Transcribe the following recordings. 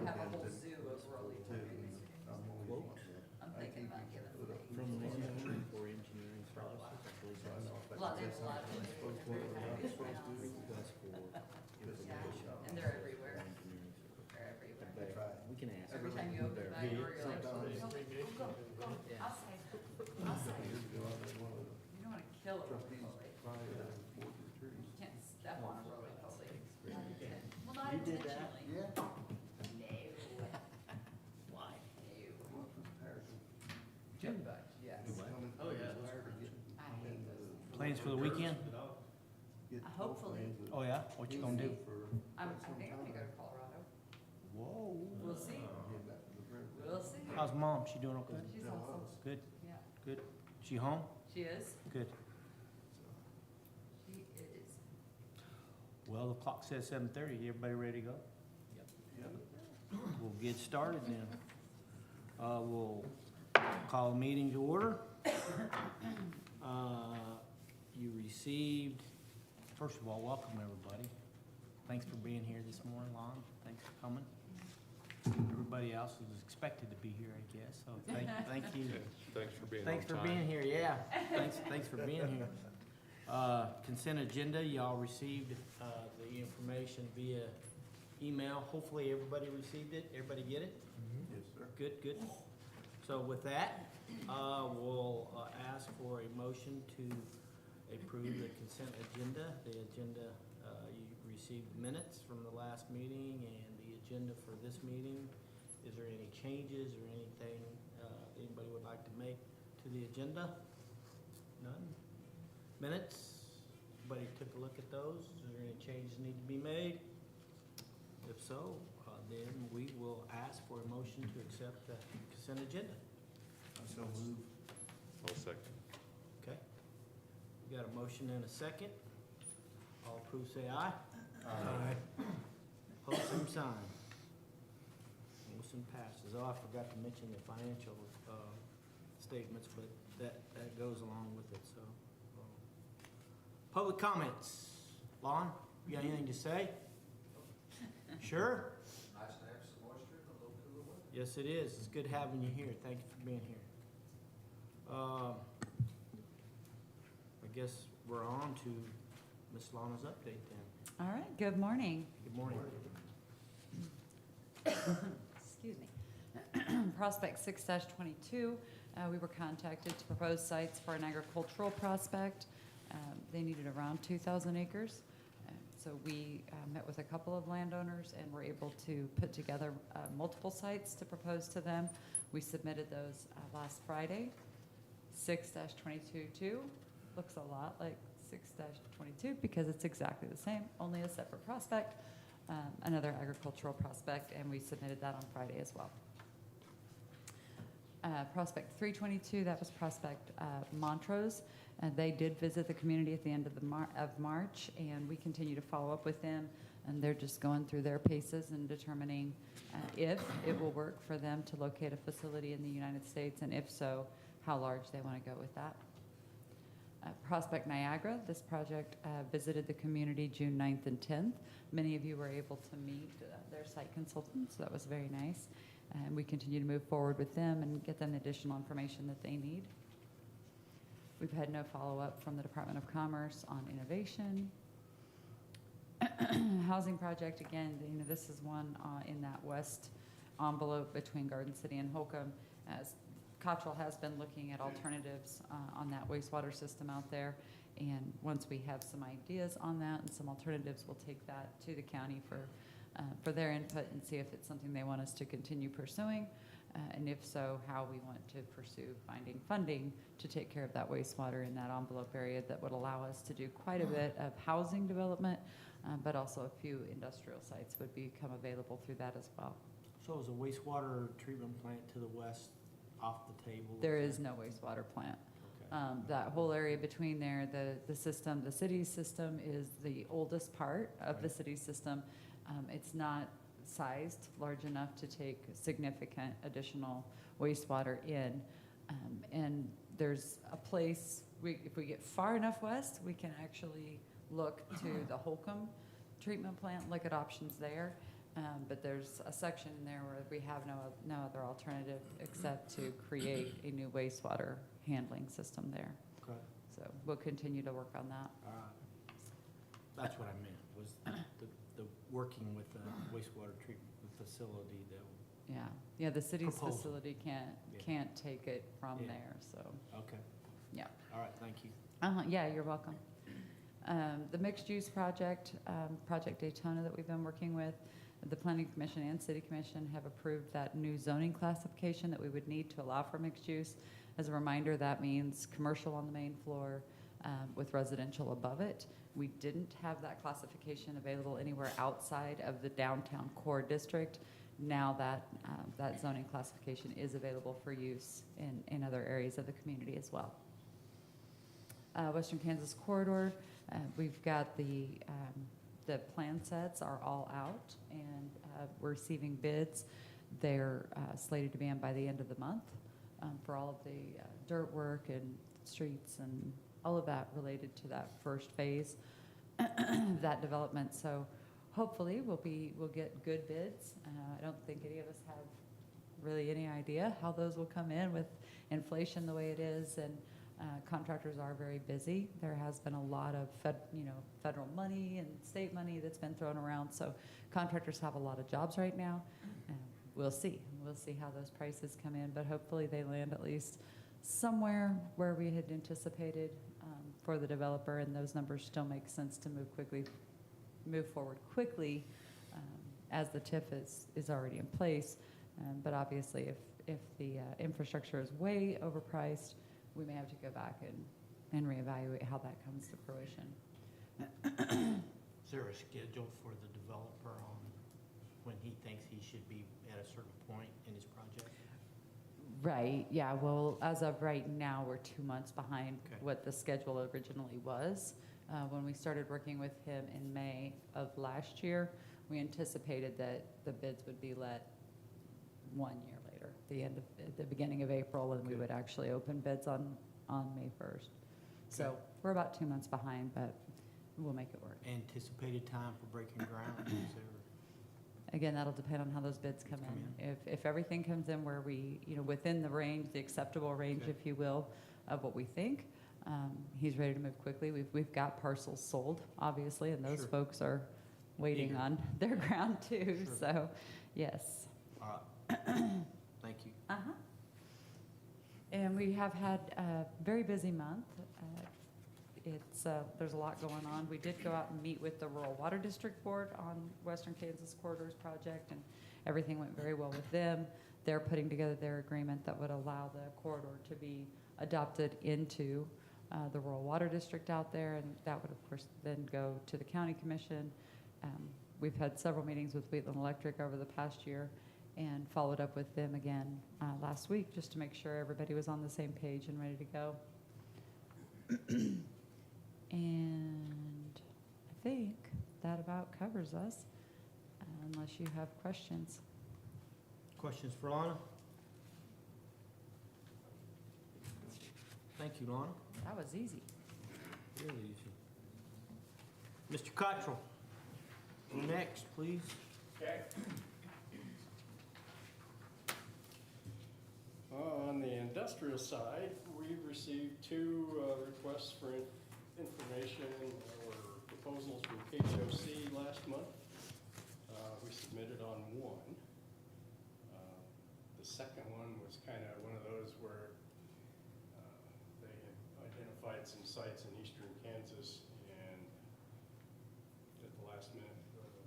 have a whole zoo of rolling trees. Quote I'm thinking about giving them. from landowner for engineering services, I believe that's There's a lot of them. request for information. And they're everywhere. for engineering services. They're everywhere. We can ask. Every time you open that door, you're like, go, go, go. Yeah. I'll say, I'll say. You don't wanna kill a roly-poly. You can't step on a roly-poly. Well, not You did that? intentionally. Yeah. No. Why? No. Jim Bush, yes. Oh, yeah. I hate those. Plans for the weekend? Hopefully. Oh, yeah? What you gonna do? I think I'm gonna go to Colorado. Whoa. We'll see. We'll see. How's mom? She doing okay? She's awesome. Good, Yeah, good. She home? she is. Good. She is. Well, the clock says 7:30. Everybody ready to go? We'll get started then. We'll call the meeting to order. You received, first of all, welcome everybody. Thanks for being here this morning, Lon. Thanks for coming. Everybody else was expected to be here, I guess, so thank you. Thanks for being on Thanks for time. being here, yeah. Thanks for being here. Consent agenda, y'all received, the information via email. Hopefully everybody received it. Everybody get it? Yes, sir. Good, good. So with that, we'll ask for a motion to approve the consent agenda. The agenda, you received minutes from the last meeting and the agenda for this meeting. Is there any changes or anything anybody would like to make to the agenda? None? Minutes? Everybody took a look at those? Is there any changes need to be made? If so, then we will ask for a motion to accept the consent agenda. So move. I'll second. Okay? We got a motion and a second. All approve, say aye. Aye. Pose same sign. Motion passes. Oh, I forgot to mention the financial statements, but that goes along with it, so. Public comments. Lon, you got anything to say? Sure? Nice to have some moisture and a little cooler weather. Yes, it is. It's good having you here. Thank you for being here. I guess we're on to Miss Lana's update then. All right, good morning. Good morning. Excuse me. Prospect 6-22, we were contacted to propose sites for an agricultural prospect. They needed around 2,000 acres. So we met with a couple of landowners and were able to put together multiple sites to propose to them. We submitted those last Friday. 6-22 looks a lot like 6-22 because it's exactly the same, only a separate prospect, another agricultural prospect, and we submitted that on Friday as well. Prospect 322, that was Prospect Montrose. They did visit the community at the end of March, and we continue to follow up with them, and they're just going through their paces and determining if it will work for them to locate a facility in the United States, and if so, how large they want to go with that. Prospect Niagara, this project visited the community June 9th and 10th. Many of you were able to meet their site consultants, so that was very nice. And we continue to move forward with them and get them the additional information that they need. We've had no follow-up from the Department of Commerce on innovation. Housing project, again, this is one in that west envelope between Garden City and Holcomb. As Cottrell has been looking at alternatives on that wastewater system out there. And once we have some ideas on that and some alternatives, we'll take that to the county for their input and see if it's something they want us to continue pursuing. And if so, how we want to pursue finding funding to take care of that wastewater in that envelope area that would allow us to do quite a bit of housing development, but also a few industrial sites would become available through that as well. So is a wastewater treatment plant to the west off the table? There is no wastewater plant. Okay. That whole area between there, the system, the city's system is the oldest part of the city's system. It's not sized large enough to take significant additional wastewater in. And there's a place, if we get far enough west, we can actually look to the Holcomb treatment plant, look at options there. But there's a section in there where we have no other alternative except to create a new wastewater handling system there. Okay. So we'll continue to work on that. All right. That's what I meant, was the working with the wastewater treatment facility that, Yeah, the city's Proposal. facility Yeah. can't take it from Yeah. there, so, okay. yeah. All right, thank you. Yeah, you're welcome. The mixed-use project, Project Daytona that we've been working with, the Planning Commission and City Commission have approved that new zoning classification that we would need to allow for mixed use. As a reminder, that means commercial on the main floor with residential above it. We didn't have that classification available anywhere outside of the downtown core district. Now that that zoning classification is available for use in other areas of the community as well. Western Kansas corridor, we've got the plan sets are all out, and we're receiving bids. They're slated to be in by the end of the month for all of the dirt work and streets and all of that related to that first phase of that development. So hopefully we'll get good bids. I don't think any of us have really any idea how those will come in with inflation the way it is, and contractors are very busy. There has been a lot of federal money and state money that's been thrown around, so contractors have a lot of jobs right now. We'll see how those prices come in, but hopefully they land at least somewhere where we had anticipated for the developer, and those numbers still make sense to move forward quickly as the TIF is already in place. But obviously, if the infrastructure is way overpriced, we may have to go back and reevaluate how that comes to fruition. Is there a schedule for the developer on when he thinks he should be at a certain point in his project? Right, yeah, well, as of right now, we're 2 months behind Okay. what the schedule originally was. When we started working with him in May of last year, we anticipated that the bids would be let 1 year later, the beginning of April, and we Okay. would actually open bids on May 1st. So Okay. we're about 2 months behind, but we'll make it work. Anticipated time for breaking ground, is there? Again, that'll depend on how those bids come in. If everything comes in where we, within the range, the acceptable range, Okay. if you will, of what we think, he's ready to move quickly. We've got parcels sold, obviously, and those Sure. folks are waiting Eager. on their ground too. Sure. So, yes. All right, thank you. Uh-huh. And we have had a very busy month. There's a lot going on. We did go out and meet with the Rural Water District Board on Western Kansas Corridors project, and everything went very well with them. They're putting together their agreement that would allow the corridor to be adopted into the Rural Water District out there, and that would, of course, then go to the County Commission. We've had several meetings with Wheatland Electric over the past year and followed up with them again last week just to make sure everybody was on the same page and ready to go. And I think that about covers us, unless you have questions. Questions for Lana? Thank you, Lana. That was easy. Really easy. Mr. Cottrell, next, please. Okay. On the industrial side, we received two requests for information or proposals from KGOC last month. We submitted on one. The second one was kind of one of those where they had identified some sites in eastern Kansas, and at the last minute,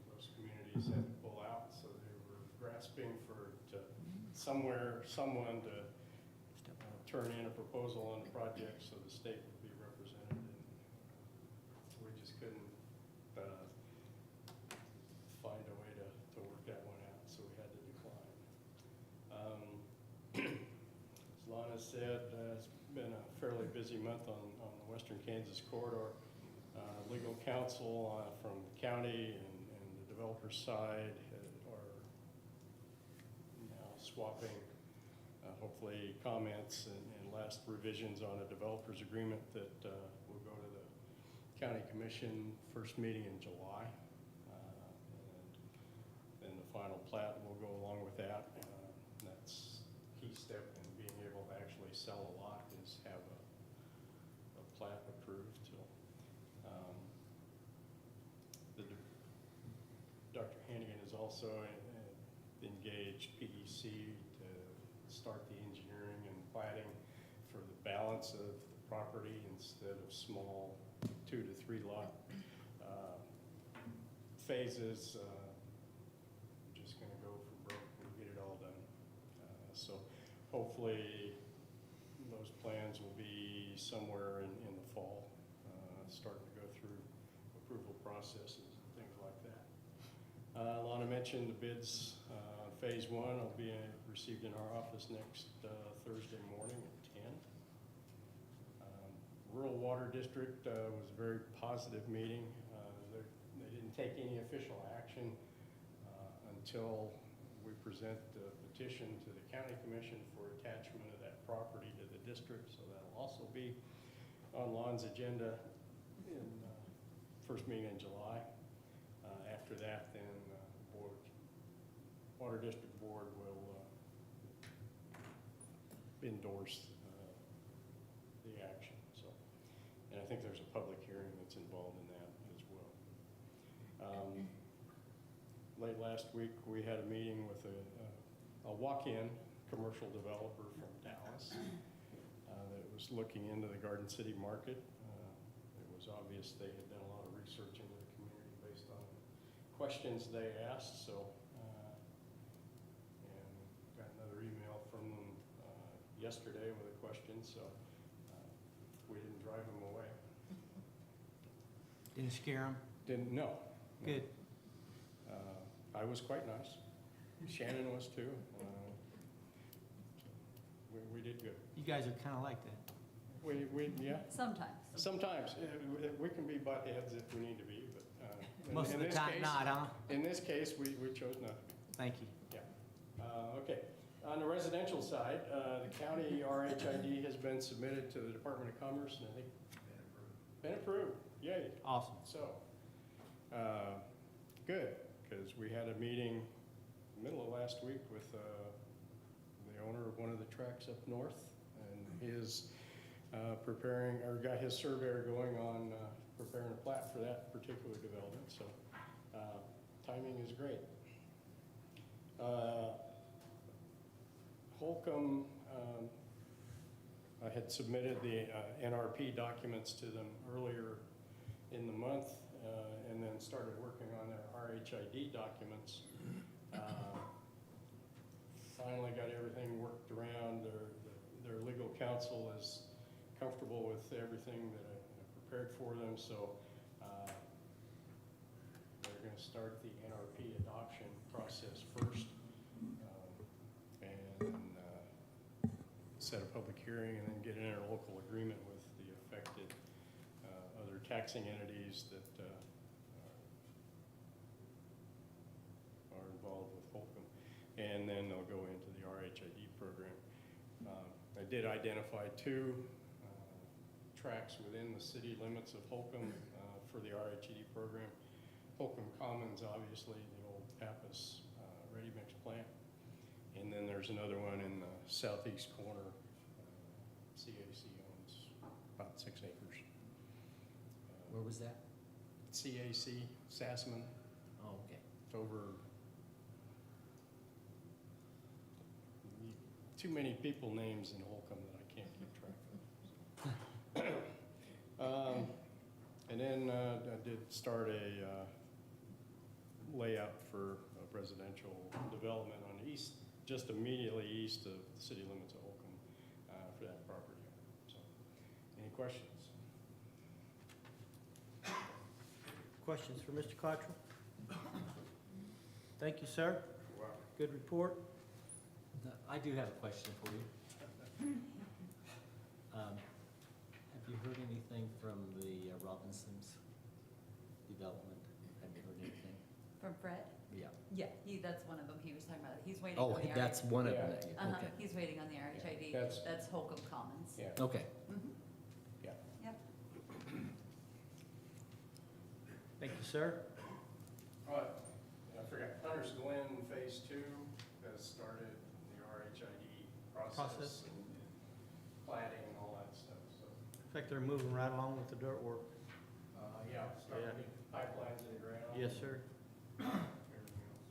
those communities had to pull out, so they were grasping for someone to turn in a proposal on the project so the state would be represented, and we just couldn't find a way to work that one out, so we had to decline. As Lana said, it's been a fairly busy month on the Western Kansas corridor. Legal counsel from the county and the developer side are now swapping hopefully comments and last revisions on a developer's agreement that will go to the county commission first meeting in July. And then the actually sell a lot is have a plat approved, so. Dr. Hannigan has also engaged PEC to start the engineering and platting for the balance of the property instead of small 2 to 3 lot phases. We're just gonna go for broke and get it all done. So hopefully those plans will be somewhere in the fall, starting to go through approval processes and things like that. Lana mentioned the bids on phase 1 will be received in our office next Thursday morning at 10. Rural Water District was a very positive meeting. They didn't take any official action until we present the petition to the county commission for attachment of that property to the district. So that'll also be on Lon's agenda in first meeting in July. After that, then Water District Board will endorse the action. So, and I think there's a public hearing that's involved in that as well. Late last week, we had a meeting with a walk-in commercial developer from Dallas that was looking into the Garden City market. It was obvious they had done a lot of research into the community based on questions they asked. So, and got another email from them yesterday with a question. So we didn't drive them away. Didn't scare them? Didn't, no. Good. I was quite nice. Shannon was too. We did good. You guys are kind of like that. Yeah. Sometimes. Sometimes we can be butt heads if we need to be, but Most of the time not, huh? In this case, we chose not to be. Thank you. Okay. On the residential side, the county RHID has been submitted to the Department of Commerce, and I think been approved. Yay. Awesome. So, good, because we had a meeting middle of last week with the owner of one of the tracks up north, and his preparing, or got his surveyor going on preparing a plat for that particular development. So, timing is great. Holcomb, I had submitted the NRP documents to them earlier in the month, and then started working on their RHID documents. Finally got everything worked around. Their legal counsel is comfortable with everything that I prepared for them, so they're going to start the NRP adoption process first, and set a public hearing, and then get an interlocal agreement with the affected other taxing entities that are involved with Holcomb, and then they'll go into the RHID program. I did identify 2 tracks within the city limits of Holcomb for the RHID program. Holcomb Commons, obviously, the old Pappas ready mix plant. And then there's another one in the southeast corner. CAC owns about 6 acres. Where was that? CAC, Sassman. Oh, okay. It's over. Too many people names in Holcomb that I can't keep track of. And then I did start a layout for a residential development on the east, just immediately east of the city limits of Holcomb for that property. So, any questions? Questions for Mr. Cottrell? Thank you, sir. You're welcome. Good report. I do have a question for you. Have you heard anything from the Robinsons development? Have you heard anything? From Fred? Yeah. Yeah, that's one of them he was talking about. He's waiting Oh, on the that's one of them. Yeah. Uh-huh, Okay. he's waiting on the RHID. That's- That's Holcomb Commons. Yeah. Okay. Mhm. Yeah. Yep. Thank you, sir. I forgot, Hunter's Glen Phase 2 has started the RHID process. Process. And like they're moving right along with the dirt work. Yeah, starting Yeah. to get pipelines in the ground. Yes, sir. Everything else.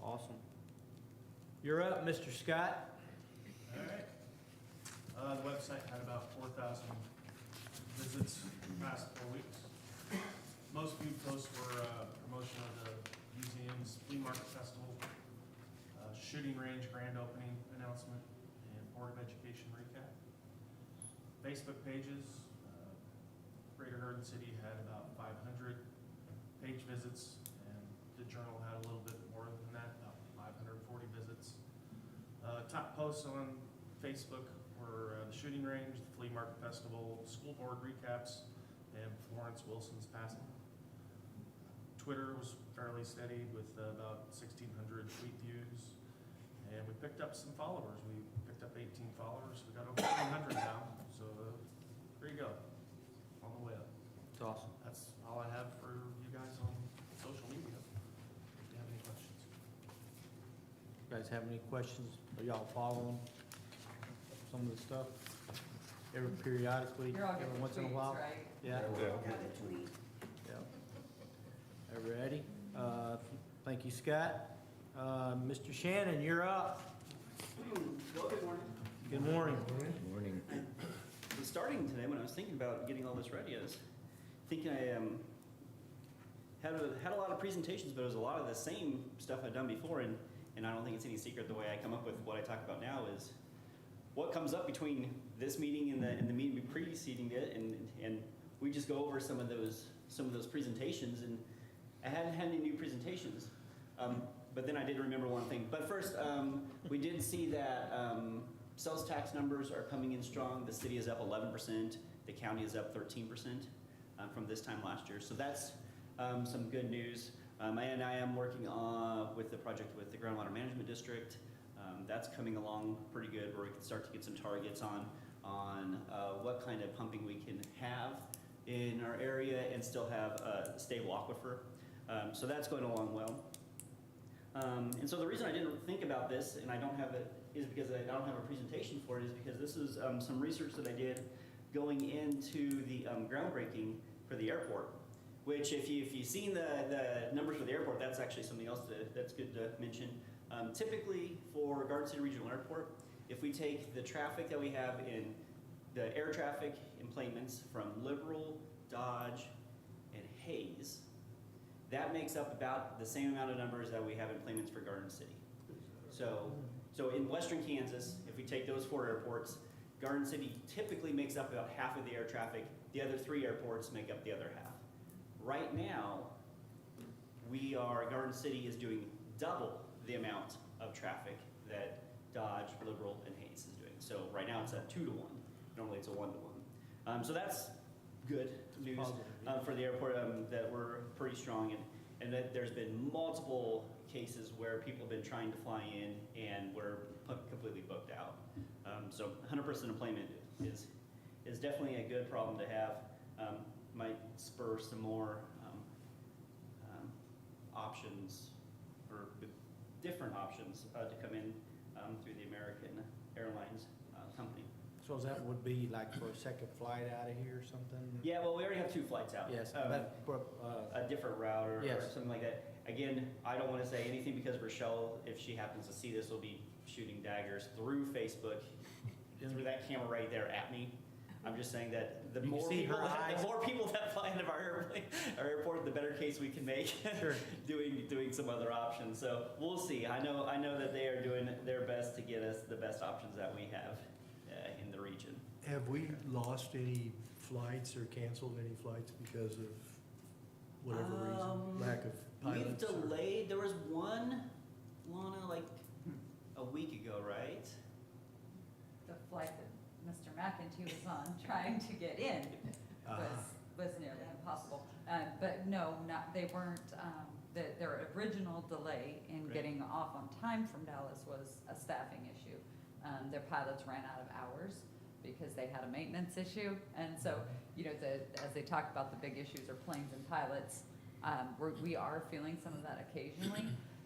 Awesome. You're up, Mr. Scott. All right. The website had about 4,000 visits in the past 4 weeks. Most few posts were promotion of the museum's flea market festival, shooting range grand opening announcement, and Board of Education recap. Facebook pages, Greater Garden City had about 500 page visits, and the Journal had a little bit more than that, about 540 visits. Top posts on Facebook were the shooting range, the flea market festival, school board recaps, and Florence Wilson's passing. Twitter was fairly steady with about 1,600 tweet views, and we picked up some followers. We picked up 18 followers. We got over 300 now, so there you go, on the way up. It's awesome. That's all I have for you guys on social media. If you have any questions. You guys have any questions? Are y'all following some of the stuff? Every periodically, You're all every getting once in a tweets, while? right? Yeah. Yeah. Yeah. Everybody? Thank you, Scott. Mr. Shannon, you're up. Well, good morning. Good morning. Morning. So starting today, when I was thinking about getting all this ready, I was thinking I had a lot of presentations, but it was a lot of the same stuff I'd done before, and I don't think it's any secret the way I come up with what I talk about now is what comes up between this meeting and the meeting preceding it, and we just go over some of those presentations, and I hadn't had any new presentations. But then I did remember one thing. But first, we did see that sales tax numbers are coming in strong. The city is up 11%. The county is up 13% from this time last year. So that's some good news. And I am working with the project with the Groundwater Management District. That's coming along pretty good, where we can start to get some targets on what kind of pumping we can have in our area and still have a stable aquifer. So that's going along well. And so the reason I didn't think about this, and I don't have it, is because I don't have a presentation for it, is because this is some research that I did going into the groundbreaking for the airport, which if you've seen the numbers for the airport, that's actually something else that's good to mention. Typically for Garden City Regional Airport, if we take the traffic that we have in the air traffic emplanements from Liberal, Dodge, and Hayes, that makes up about the same amount of numbers that we have emplanements for Garden City. So in western Kansas, if we take those 4 airports, Garden City typically makes up about half of the air traffic. The other 3 airports make up the other half. Right now, Garden City is doing double the amount of traffic that Dodge, Liberal, and Hayes is doing. So right now it's a 2 to 1. Normally it's a 1 to 1. So that's good news for the airport, that we're pretty strong, and that there's been multiple cases where people have been trying to fly in and we're completely booked out. So 100% employment is definitely a good problem to have. Might spur some more options, or different options to come in through the American Airlines company. So that would be like for a second flight out of here or something? Yeah, well, we already have 2 flights out. Yes, A different route or Yes. something like that. Again, I don't want to say anything because Rochelle, if she happens to see this, will be shooting daggers through Facebook, through that camera right there at me. I'm just saying that the You can more see people, her eyes. the more people that fly into our airport, the better case we can make. Sure. doing some other options. So we'll see. I know that they are doing their best to get us the best options that we have in the region. Have we lost any flights or canceled any flights because of whatever reason? Lack of We've pilots? or- delayed. There was one, Lana, like a week ago, right? The flight that Mr. McEntee was on trying to get in was nearly impossible. But no, they weren't, their original delay in Right. getting off on time from Dallas was a staffing issue. Their pilots ran out of hours because they had a maintenance issue. And so, as they talk about the big issues are planes and pilots, we are feeling some of that occasionally.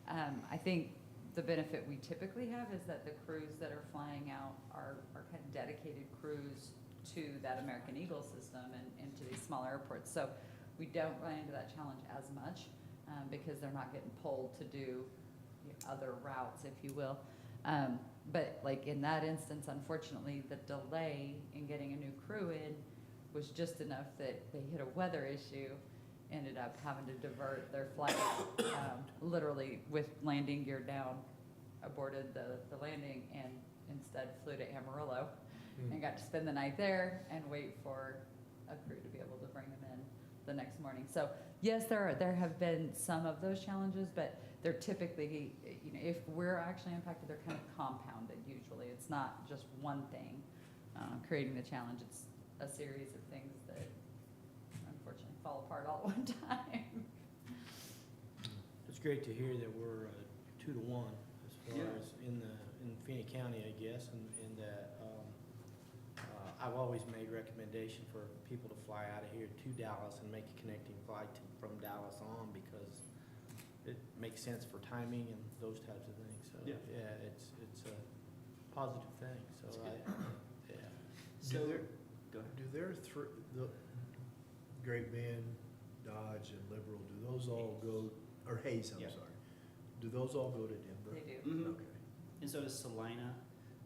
I think the benefit we typically have is that the crews that are flying out are kind of dedicated crews to that American Eagle system and into these smaller airports. So we don't run into that challenge as much because they're not getting pulled to do other routes, if you will. But like in that instance, unfortunately, the delay in getting a new crew in was just enough that they hit a weather issue, ended up having to divert their flight, literally with landing gear down, aborted the landing and instead flew to Amarillo and got to spend the night there and wait for a crew to be able to bring them in the next morning. So yes, there have been some of those challenges, but they're typically, if we're actually impacted, they're kind of compounded usually. It's not just one thing creating the challenge. It's a series of things that unfortunately fall apart all at one time. It's great to hear that we're 2-1 as far Yeah. as in Finney County, I guess, and that I've always made recommendation for people to fly out of here to Dallas and make a connecting flight from Dallas on because it makes sense for timing and those types of things. So Yeah. it's a positive thing. So That's yeah. So, Do there- go ahead. Do their the Great Bend, Dodge, and Liberal, do those all go, or Hayes, I'm Yeah. sorry, do those all go to Denver? They do. Mhm. Okay. And so does Salina.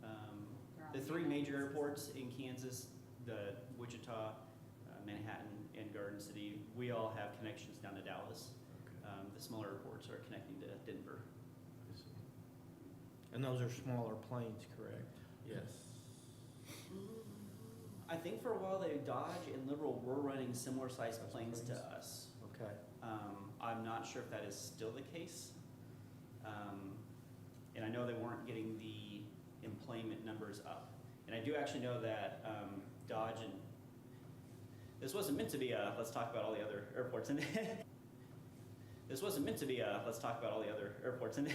They're on The the three United major System. airports in Kansas, the Wichita, Manhattan, and Garden City, we all have connections down to Dallas. Okay. The smaller airports are connecting to Denver. I see. And those are smaller planes, correct? Yes. I think for a while they Dodge and Liberal were running similar sized planes to us. Okay. I'm not sure if that is still the case. And I know they weren't getting the employment numbers up. And I do actually know that Dodge and, this wasn't meant to be a, let's talk about all the other airports in this wasn't meant to be a, let's talk about all the other airports in the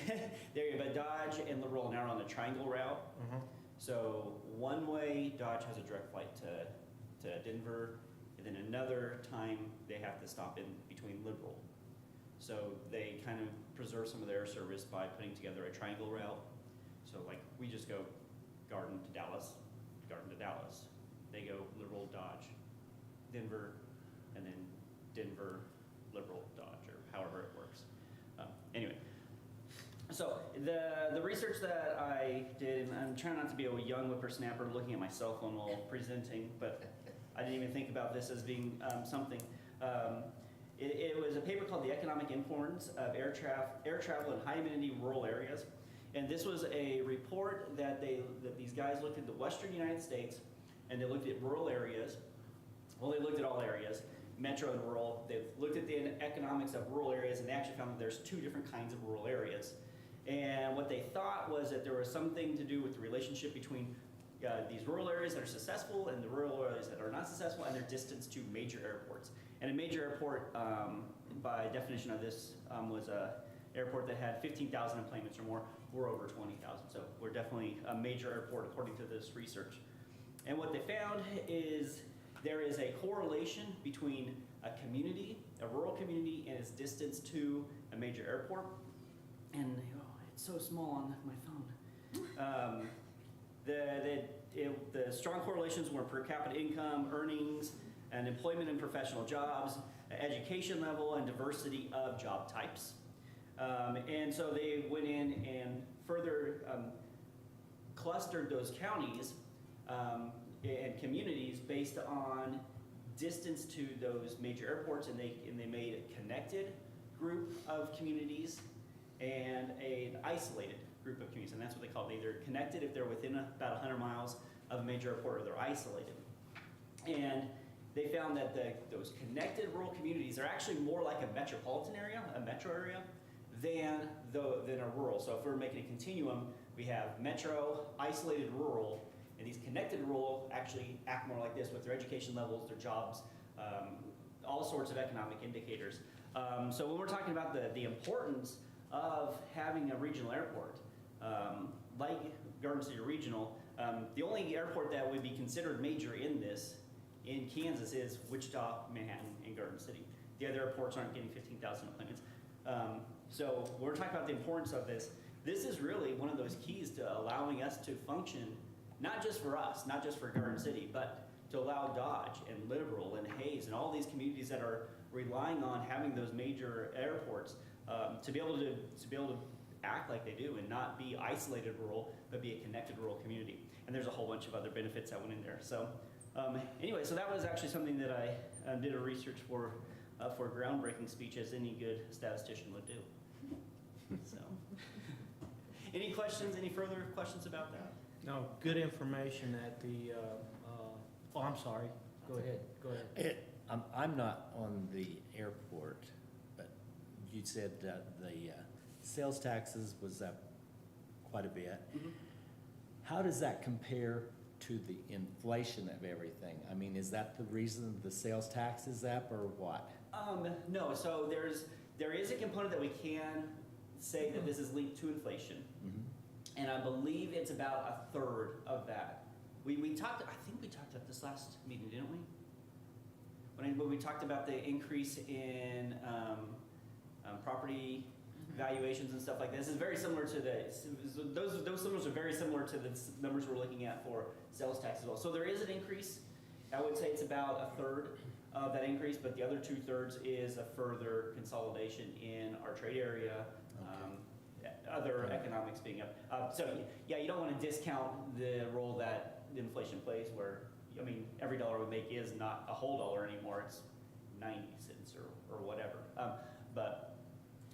area, but Dodge and Liberal now are on the triangle route. So one way, Dodge has a direct flight to Denver, and then another time they have to stop in between Liberal. So they kind of preserve some of their service by putting together a triangle route. So like we just go Garden to Dallas, Garden to Dallas. They go Liberal, Dodge, Denver, and then Denver, Liberal, Dodge, or however it works. Anyway. So the research that I did, and I'm trying not to be a young whippersnapper looking at my cell phone while presenting, but I didn't even think about this as being something. It was a paper called The Economic Importance of Air Travel in High Amenity Rural Areas. And this was a report that these guys looked at the western United States, and they looked at rural areas. Well, they looked at all areas, metro and rural. They've looked at the economics of rural areas, and they actually found that there's two different kinds of rural areas. And what they thought was that there was something to do with the relationship between these rural areas that are successful and the rural areas that are not successful, and their distance to major airports. And a major airport, by definition of this, was a airport that had 15,000 employments or more. We're over 20,000, so we're definitely a major airport according to this research. And what they found is there is a correlation between a community, a rural community, and its distance to a major airport. And it's so small on my phone. The strong correlations were per capita income, earnings, and employment in professional jobs, education level, and diversity of job types. And so they went in and further clustered those counties and communities based on distance to those major airports, and they made a connected group of communities and an isolated group of communities, and that's what they call it. They're connected if they're within about 100 miles of a major airport, or they're isolated. And they found that those connected rural communities are actually more like a metropolitan area, a metro area, than a rural. So if we're making a continuum, we have metro, isolated rural, and these connected rural actually act more like this with their education levels, their jobs, all sorts of economic indicators. So when we're talking about the importance of having a regional airport, like Garden City Regional, the only airport that would be considered major in this, in Kansas, is Wichita, Manhattan, and Garden City. The other airports aren't getting 15,000 employments. So when we're talking about the importance of this is really one of those keys to allowing us to function, not just for us, not just for Garden City, but to allow Dodge and Liberal and Hayes and all these communities that are relying on having those major airports to be able to act like they do and not be isolated rural, but be a connected rural community. And there's a whole bunch of other benefits that went in there. So anyway, so that was actually something that I did a research for a groundbreaking speech, as any good statistician would do. So, any questions? Any further questions about that? No, good information at the, oh, I'm sorry. Go ahead. I'm not on the airport, but you said that the sales taxes was up quite a bit. Mm-hmm. How does that compare to the inflation of everything? I mean, is that the reason the sales tax is up or what? No, so there is a component that we can say that this is linked to inflation. Mm-hmm. And I believe it's about a third of that. We talked, I think we talked about this last meeting, didn't we? When we talked about the increase in property valuations and stuff like this, is very similar to those numbers are very similar to the numbers we're looking at for sales tax as well. So there is an increase. I would say it's about a third of that increase, but the other 2/3 is a further consolidation in our trade area, other economics being up. So yeah, you don't want to discount the role that inflation plays, where, I mean, every dollar we make is not a whole dollar anymore, it's 90 cents or whatever. But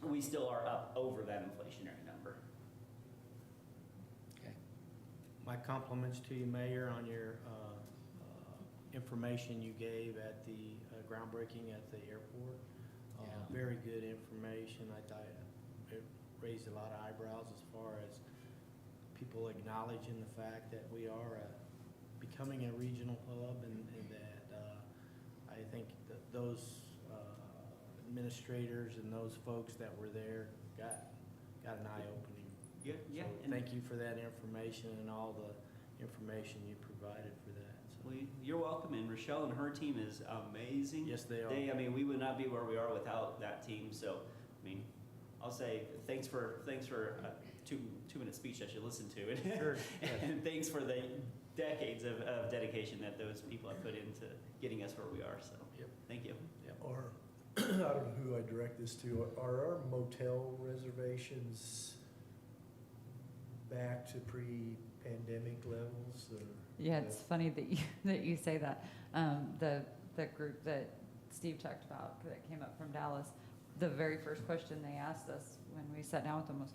we still are up over that inflationary number. Okay. My compliments to you, Mayor, on your information you gave at the groundbreaking at the airport. Yeah. Very good information. I thought it raised a lot of eyebrows as far as people acknowledging the fact that we are becoming a regional hub, and that I think that those administrators and those folks that were there got an eye-opening. Yeah. So And thank you for that information and all the information you provided for that. So, you're welcome, and Rochelle and her team is amazing. yes, they are. I mean, we would not be where we are without that team. So, I mean, I'll say thanks for a 2-minute speech that you listened to, Sure. and thanks for the decades of dedication that those people have put into getting us where we are. So, Yep. Thank you. Or, I don't know who I direct this to, are our motel reservations back to pre-pandemic levels? Or? Yeah, it's funny that you say that. The group that Steve talked about that came up from Dallas, the very first question they asked us when we sat down with them was,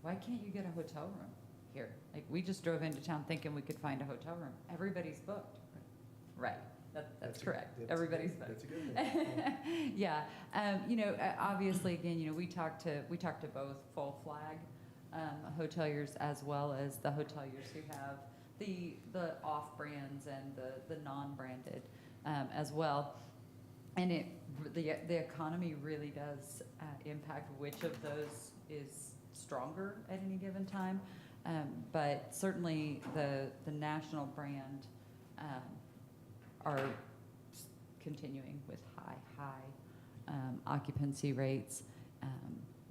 why can't you get a hotel room here? Like, we just drove into town thinking we could find a hotel room. Everybody's booked. Right. That's correct. Everybody's booked. That's a good thing. Yeah. Obviously, again, we talked to both full flag hoteliers as well as the hoteliers who have the off brands and the non-branded as well. And the economy really does impact which of those is stronger at any given time. But certainly the national brand are continuing with high occupancy rates.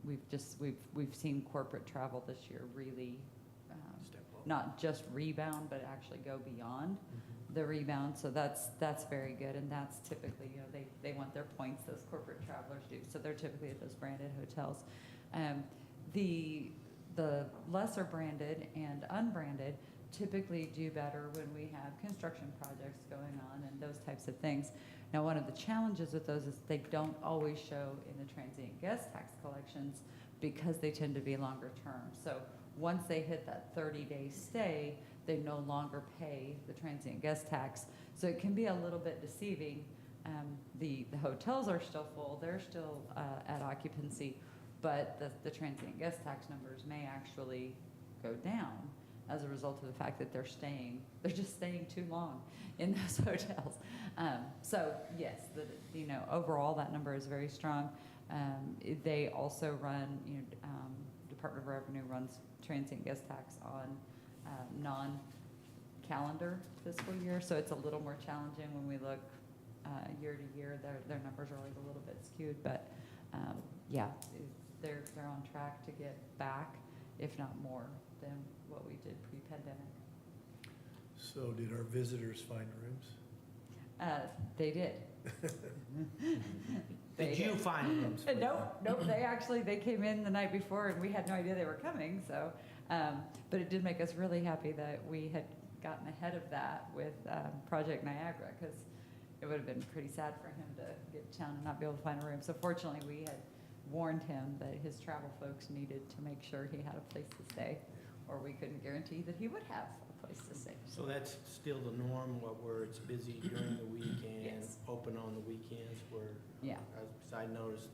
We've seen corporate travel this year really Step up. not just rebound, but actually go beyond the rebound. So that's very good, and that's typically, they want their points, those corporate travelers do. So they're typically at those branded hotels. The lesser branded and unbranded typically do better when we have construction projects going on and those types of things. Now, one of the challenges with those is they don't always show in the transient guest tax collections because they tend to be longer term. So once they hit that 30-day stay, they no longer pay the transient guest tax. So it can be a little bit deceiving. The hotels are still full, they're still at occupancy, but the transient guest tax numbers may actually go down as a result of the fact that they're just staying too long in those hotels. So yes, overall that number is very strong. They also run, Department of Revenue runs transient guest tax on non-calendar fiscal year, so it's a little more challenging when we look year to year. Their numbers are always a little bit skewed, but yeah, they're on track to get back, if not more, than what we did pre-pandemic. So did our visitors find rooms? They did. They Did you find rooms? for them? Nope, they came in the night before and we had no idea they were coming, so. But it did make us really happy that we had gotten ahead of that with Project Niagara, because it would have been pretty sad for him to get to town and not be able to find a room. So fortunately, we had warned him that his travel folks needed to make sure he had a place to stay, or we couldn't guarantee that he would have a place to stay. So that's still the norm, where it's busy during the week and Yes. open on the weekends, where, Yeah. as I noticed,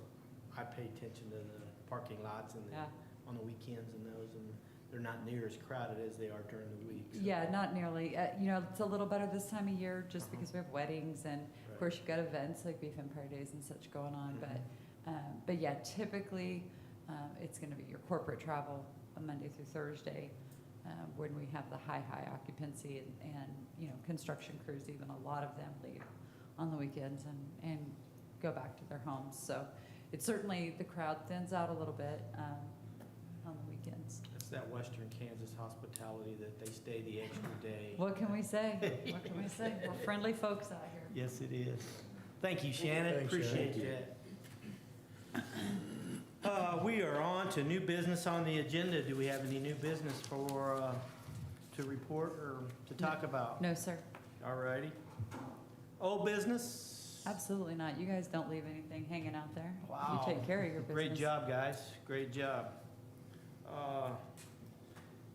I pay attention to the parking lots and Yeah. on the weekends and those, and they're not near as crowded as they are during the week. so- Yeah, not nearly. It's a little better this time of year just because we have weddings and of course you've got events like Beef Empire Days and such going on. But yeah, typically it's going to be your corporate travel on Monday through Thursday when we have the high occupancy and construction crews, even a lot of them leave on the weekends and go back to their homes. So it's certainly, the crowd thins out a little bit on the weekends. It's that Western Kansas hospitality that they stay the extra day. What can we say? What can we say? We're friendly folks out here. Yes, it is. Thank you, Shannon. Thanks, Appreciate that. We are on to new business on the agenda. Do we have any new business to report or to talk about? No, sir. All righty. Old business? Absolutely not. You guys don't leave anything hanging out there. Wow. You take care of your business. Great job, guys. Great job.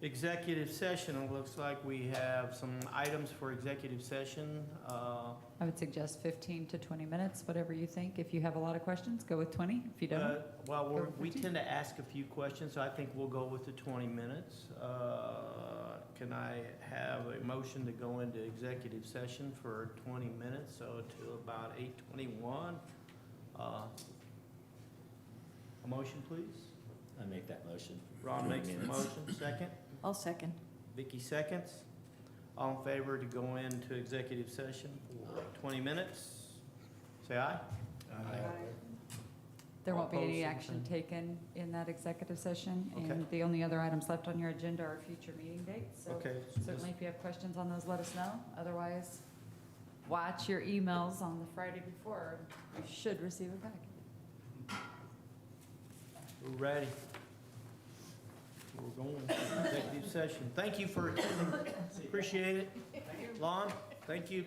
Executive session, it looks like we have some items for executive session. I would suggest 15 to 20 minutes, whatever you think. If you have a lot of questions, go with 20. If you don't, Well, Go we 15. tend to ask a few questions, so I think we'll go with the 20 minutes. Can I have a motion to go into executive session for 20 minutes, so to about 8:21? A motion, please? I make that motion. Ron makes the motion, second. I'll second. Vicky seconds. All in favor to go into executive session for 20 minutes? Say aye. there All won't be any opposed, same action sign. taken in that executive session. Okay. And the only other items left on your agenda are future meeting dates. So Okay. certainly if you have questions on those, let us know. Otherwise, watch your emails on the Friday before. You should receive it back. We're ready. We're going to executive session. Thank you for attending. Appreciate it. Lon, thank you.